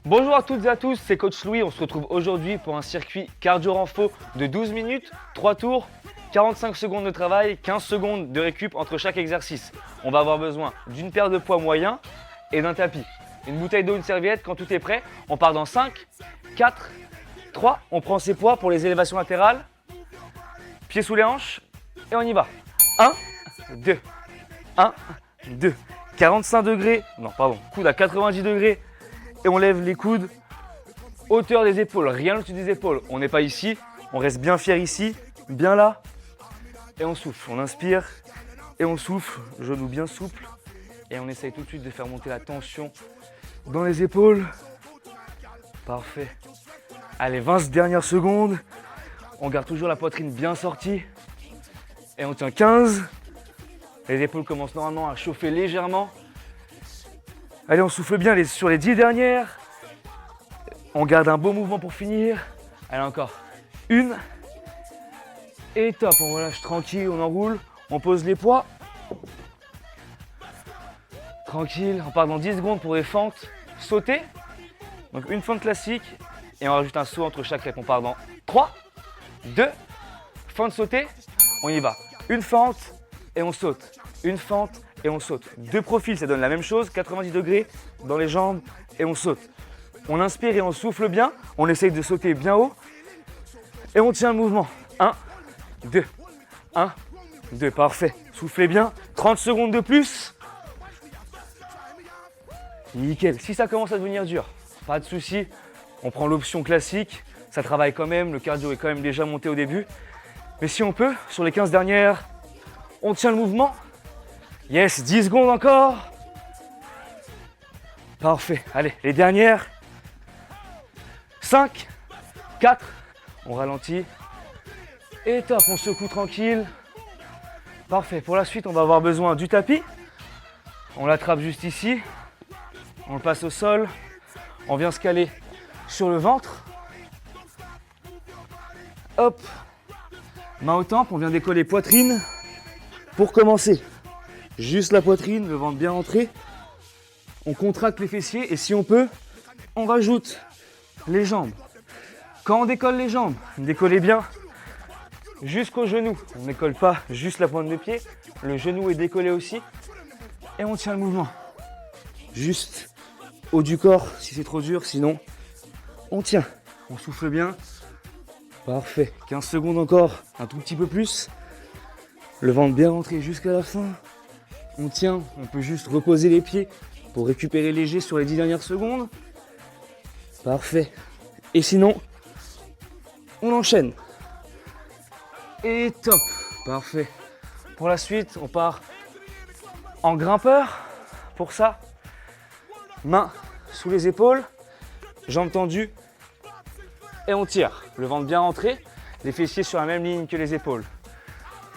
Bonjour à toutes et à tous, c'est Coach Louis. On se retrouve aujourd'hui pour un circuit cardio-renfo de 12 minutes, 3 tours, 45 secondes de travail, 15 secondes de récup entre chaque exercice. On va avoir besoin d'une paire de poids moyens et d'un tapis. Une bouteille d'eau, une serviette, quand tout est prêt, on part dans 5, 4, 3. On prend ses poids pour les élévations latérales, pieds sous les hanches et on y va. 1, 2, 1, 2. 45 degrés, non pardon, coude à 90 degrés. Et on lève les coudes, hauteur des épaules, rien au-dessus des épaules. On n'est pas ici, on reste bien fier ici, bien là. Et on souffle, on inspire et on souffle, genou bien souple. Et on essaye tout de suite de faire monter la tension dans les épaules. Parfait. Allez, 20 dernières secondes. On garde toujours la poitrine bien sortie. Et on tient 15. Les épaules commencent normalement à chauffer légèrement. Allez, on souffle bien sur les 10 dernières. On garde un beau mouvement pour finir. Allez, encore une. Et top, on relâche tranquille, on enroule. On pose les poids. Tranquille, on part dans 10 secondes pour des fentes sautées. Donc une fente classique et on rajoute un saut entre chaque rep. On part dans 3, 2, fente sautée. On y va. Une fente et on saute. Une fente et on saute. Deux profils, ça donne la même chose, 90 degrés dans les jambes et on saute. On inspire et on souffle bien. On essaye de sauter bien haut. Et on tient le mouvement. 1, 2, 1, 2. Parfait. Soufflez bien. 30 secondes de plus. Nickel. Si ça commence à devenir dur, pas de souci. On prend l'option classique. Ça travaille quand même. Le cardio est quand même déjà monté au début. Mais si on peut, sur les 15 dernières, on tient le mouvement. Yes, 10 secondes encore. Parfait. Allez, les dernières. 5, 4. On ralentit. Et top, on secoue tranquille. Parfait. Pour la suite, on va avoir besoin du tapis. On l'attrape juste ici. On le passe au sol. On vient se caler sur le ventre. Hop. Main aux tempes, on vient décoller poitrine. Pour commencer, juste la poitrine, le ventre bien rentré. On contracte les fessiers et si on peut, on rajoute les jambes. Quand on décolle les jambes, décollez bien jusqu'au genou. On ne décolle pas juste la pointe de pied. Le genou est décollé aussi. Et on tient le mouvement. Juste haut du corps si c'est trop dur. Sinon, on tient. On souffle bien. Parfait. 15 secondes encore. Un tout petit peu plus. Le ventre bien rentré jusqu'à la fin. On tient. On peut juste reposer les pieds pour récupérer léger sur les 10 dernières secondes. Parfait. Et sinon, on enchaîne. Et top. Parfait. Pour la suite, on part en grimpeur. Pour ça, main sous les épaules, jambes tendues. Et on tire. Le ventre bien rentré, les fessiers sur la même ligne que les épaules.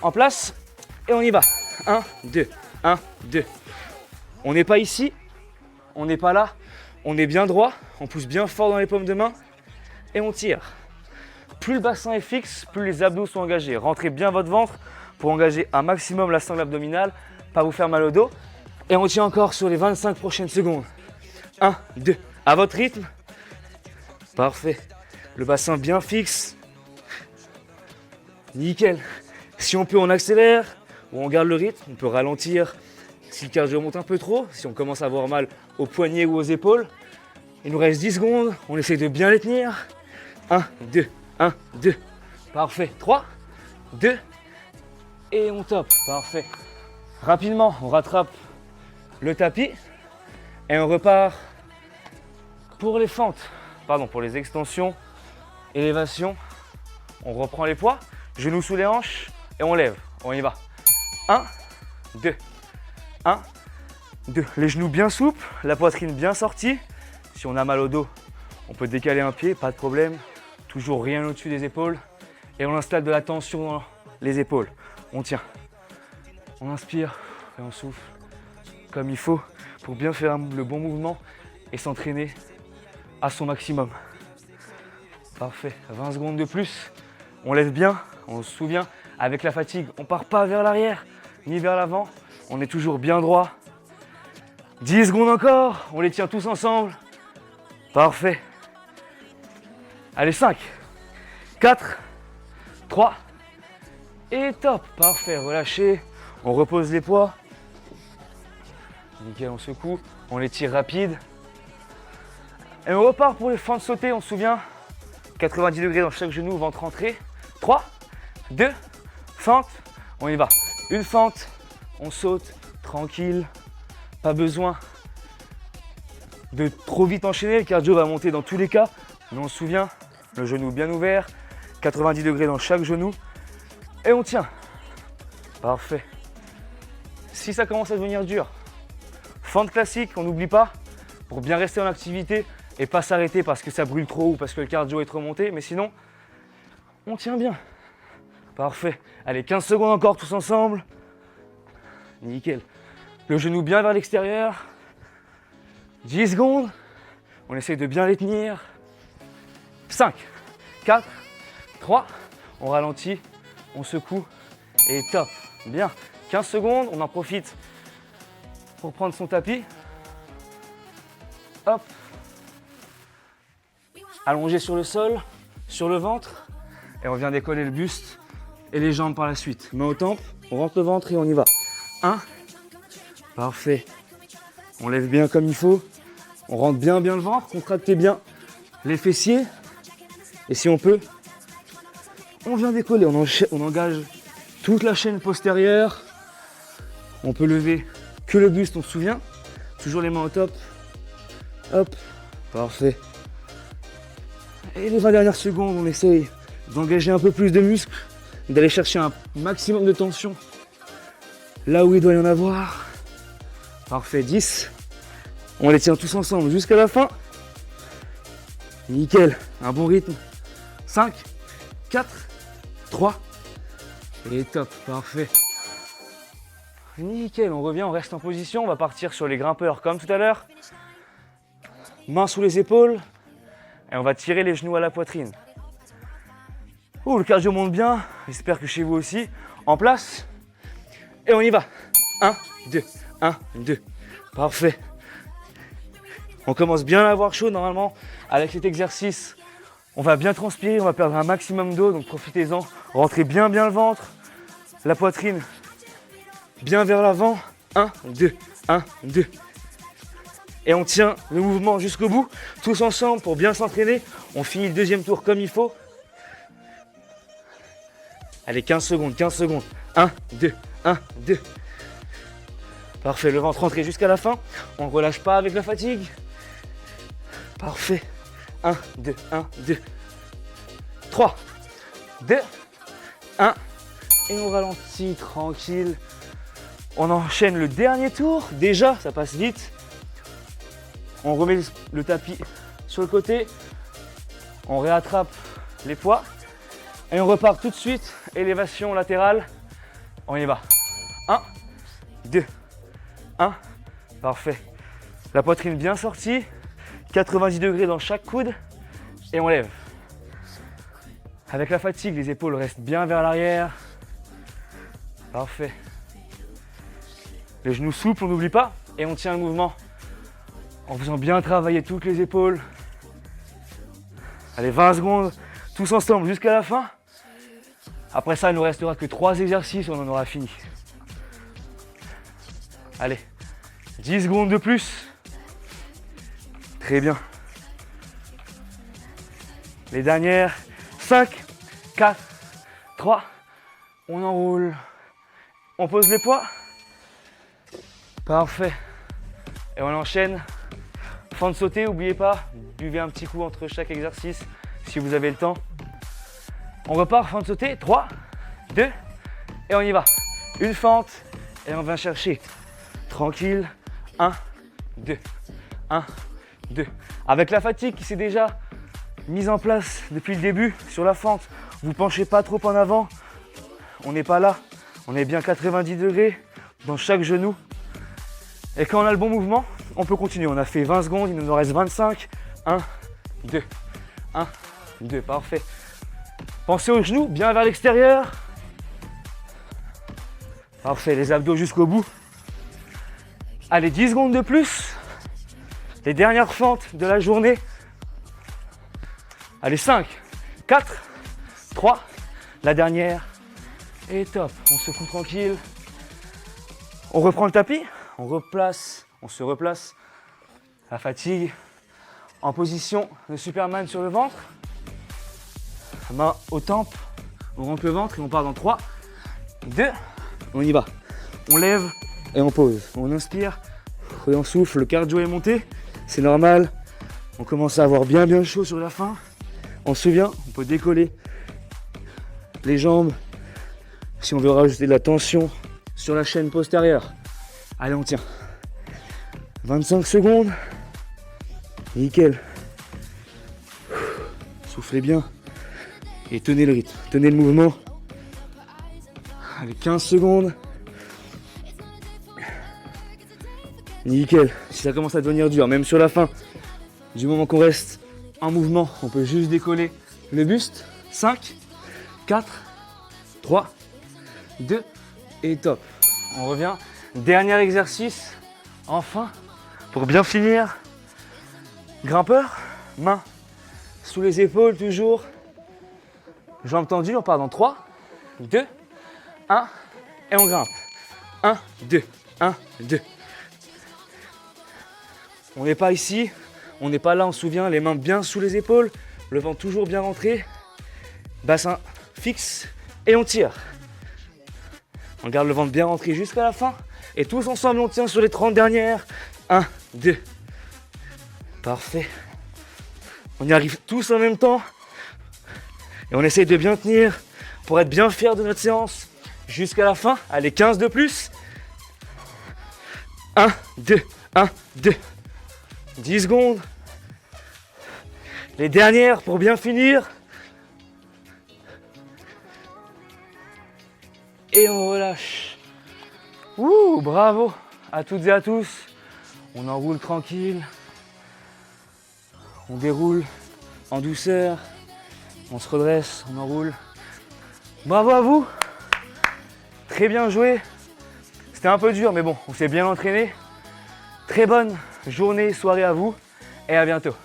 En place et on y va. 1, 2, 1, 2. On n'est pas ici, on n'est pas là. On est bien droit, on pousse bien fort dans les paumes de main et on tire. Plus le bassin est fixe, plus les abdos sont engagés. Rentrez bien votre ventre pour engager un maximum la sangle abdominale, pas vous faire mal au dos. Et on tient encore sur les 25 prochaines secondes. 1, 2, à votre rythme. Parfait. Le bassin bien fixe. Nickel. Si on peut, on accélère ou on garde le rythme. On peut ralentir si le cardio monte un peu trop, si on commence à avoir mal aux poignets ou aux épaules. Il nous reste 10 secondes. On essaie de bien les tenir. 1, 2, 1, 2. Parfait. 3, 2. Et on top. Parfait. Rapidement, on rattrape le tapis et on repart pour les fentes. Pardon, pour les extensions. Élévation, on reprend les poids, genoux sous les hanches et on lève. On y va. 1, 2, 1, 2. Les genoux bien souples, la poitrine bien sortie. Si on a mal au dos, on peut décaler un pied, pas de problème. Toujours rien au-dessus des épaules. Et on installe de la tension dans les épaules. On tient. On inspire et on souffle comme il faut pour bien faire le bon mouvement et s'entraîner à son maximum. Parfait, 20 secondes de plus. On lève bien, on se souvient, avec la fatigue, on ne part pas vers l'arrière ni vers l'avant. On est toujours bien droit. 10 secondes encore, on les tient tous ensemble. Parfait. Allez, 5, 4, 3 et top. Parfait, relâchez. On repose les poids. Nickel, on secoue. On les tire rapide. Et on repart pour les fentes sautées, on se souvient. 90 degrés dans chaque genou, ventre rentré. 3, 2, fente. On y va. Une fente, on saute, tranquille. Pas besoin de trop vite enchaîner. Le cardio va monter dans tous les cas. Mais on se souvient, le genou bien ouvert. 90 degrés dans chaque genou. Et on tient. Parfait. Si ça commence à devenir dur, fente classique, on n'oublie pas, pour bien rester en activité et pas s'arrêter parce que ça brûle trop ou parce que le cardio est trop monté. Mais sinon, on tient bien. Parfait. Allez, 15 secondes encore tous ensemble. Nickel. Le genou bien vers l'extérieur. 10 secondes. On essaye de bien les tenir. 5, 4, 3. On ralentit. On secoue. Et top. Bien. 15 secondes. On en profite pour prendre son tapis. Hop. Allongé sur le sol, sur le ventre. Et on vient décoller le buste et les jambes par la suite. Main au temple, on rentre le ventre et on y va. 1. Parfait. On lève bien comme il faut. On rentre bien le ventre, contractez bien les fessiers. Et si on peut, on vient décoller. On engage toute la chaîne postérieure. On peut lever que le buste, on se souvient. Toujours les mains au top. Hop. Parfait. Et les 20 dernières secondes, on essaye d'engager un peu plus de muscles, d'aller chercher un maximum de tension là où il doit y en avoir. Parfait, 10. On les tient tous ensemble jusqu'à la fin. Nickel, un bon rythme. 5, 4, 3 et top, parfait. Nickel, on revient, on reste en position. On va partir sur les grimpeurs comme tout à l'heure. Mains sous les épaules. Et on va tirer les genoux à la poitrine. Ouh, le cardio monte bien. J'espère que chez vous aussi. En place. Et on y va. 1, 2, 1, 2. Parfait. On commence bien à avoir chaud normalement. Avec cet exercice, on va bien transpirer. On va perdre un maximum d'eau. Donc profitez-en. Rentrez bien le ventre. La poitrine bien vers l'avant. 1, 2, 1, 2. Et on tient le mouvement jusqu'au bout, tous ensemble pour bien s'entraîner. On finit le deuxième tour comme il faut. Allez, 15 secondes, 15 secondes. 1, 2, 1, 2. Parfait, le ventre rentré jusqu'à la fin. On ne relâche pas avec la fatigue. Parfait. 1, 2, 1, 2. 3, 2, 1. Et on ralentit, tranquille. On enchaîne le dernier tour. Déjà, ça passe vite. On remet le tapis sur le côté, on réattrape les poids et on repart tout de suite, élévation latérale, on y va. 1, 2, 1, parfait. La poitrine bien sortie, 90 degrés dans chaque coude et on lève. Avec la fatigue, les épaules restent bien vers l'arrière. Parfait. Les genoux souples, on n'oublie pas et on tient le mouvement. En faisant bien travailler toutes les épaules. Allez, 20 secondes, tous ensemble jusqu'à la fin. Après ça, il ne nous restera que 3 exercices, on en aura fini. Allez, 10 secondes de plus. Très bien. Les dernières, 5, 4, 3. On enroule. On pose les poids. Parfait. Et on enchaîne. Fente sautée, n'oubliez pas, buvez un petit coup entre chaque exercice si vous avez le temps. On repart, fente sautée, 3, 2, et on y va. Une fente, et on va chercher. Tranquille, 1, 2, 1, 2. Avec la fatigue qui s'est déjà mise en place depuis le début sur la fente, vous ne penchez pas trop en avant. On n'est pas là, on est bien 90 degrés dans chaque genou. Et quand on a le bon mouvement, on peut continuer. On a fait 20 secondes, il nous en reste 25. 1, 2, 1, 2, parfait. Pensez aux genoux, bien vers l'extérieur. Parfait, les abdos jusqu'au bout. Allez, 10 secondes de plus. Les dernières fentes de la journée. Allez, 5, 4, 3, la dernière. Et top, on se fout tranquille. On reprend le tapis, on se replace. La fatigue. En position de Superman sur le ventre. Main aux tempes, on rentre le ventre et on part dans 3, 2, on y va. On lève et on pose. On inspire et on souffle, le cardio est monté, c'est normal. On commence à avoir bien chaud sur la fin. On se souvient, on peut décoller les jambes si on veut rajouter de la tension sur la chaîne postérieure. Allez, on tient. 25 secondes. Nickel. Soufflez bien et tenez le rythme, tenez le mouvement. Allez, 15 secondes. Nickel. Si ça commence à devenir dur, même sur la fin, du moment qu'on reste en mouvement, on peut juste décoller le buste. 5, 4, 3, 2 et top. On revient. Dernier exercice. Enfin, pour bien finir. Grimpeur, main sous les épaules toujours. Jambes tendues, on part dans 3, 2, 1 et on grimpe. 1, 2, 1, 2. On n'est pas ici, on n'est pas là, on se souvient, les mains bien sous les épaules, le ventre toujours bien rentré, bassin fixe et on tire. On garde le ventre bien rentré jusqu'à la fin et tous ensemble on tient sur les 30 dernières. 1, 2. Parfait. On y arrive tous en même temps. Et on essaye de bien tenir pour être bien fier de notre séance jusqu'à la fin. Allez, 15 de plus. 1, 2, 1, 2. 10 secondes. Les dernières pour bien finir. Et on relâche. Ouh, bravo à toutes et à tous. On enroule tranquille. On déroule en douceur, on se redresse, on enroule. Bravo à vous, très bien joué. C'était un peu dur, mais bon, on s'est bien entraîné. Très bonne journée, soirée à vous et à bientôt.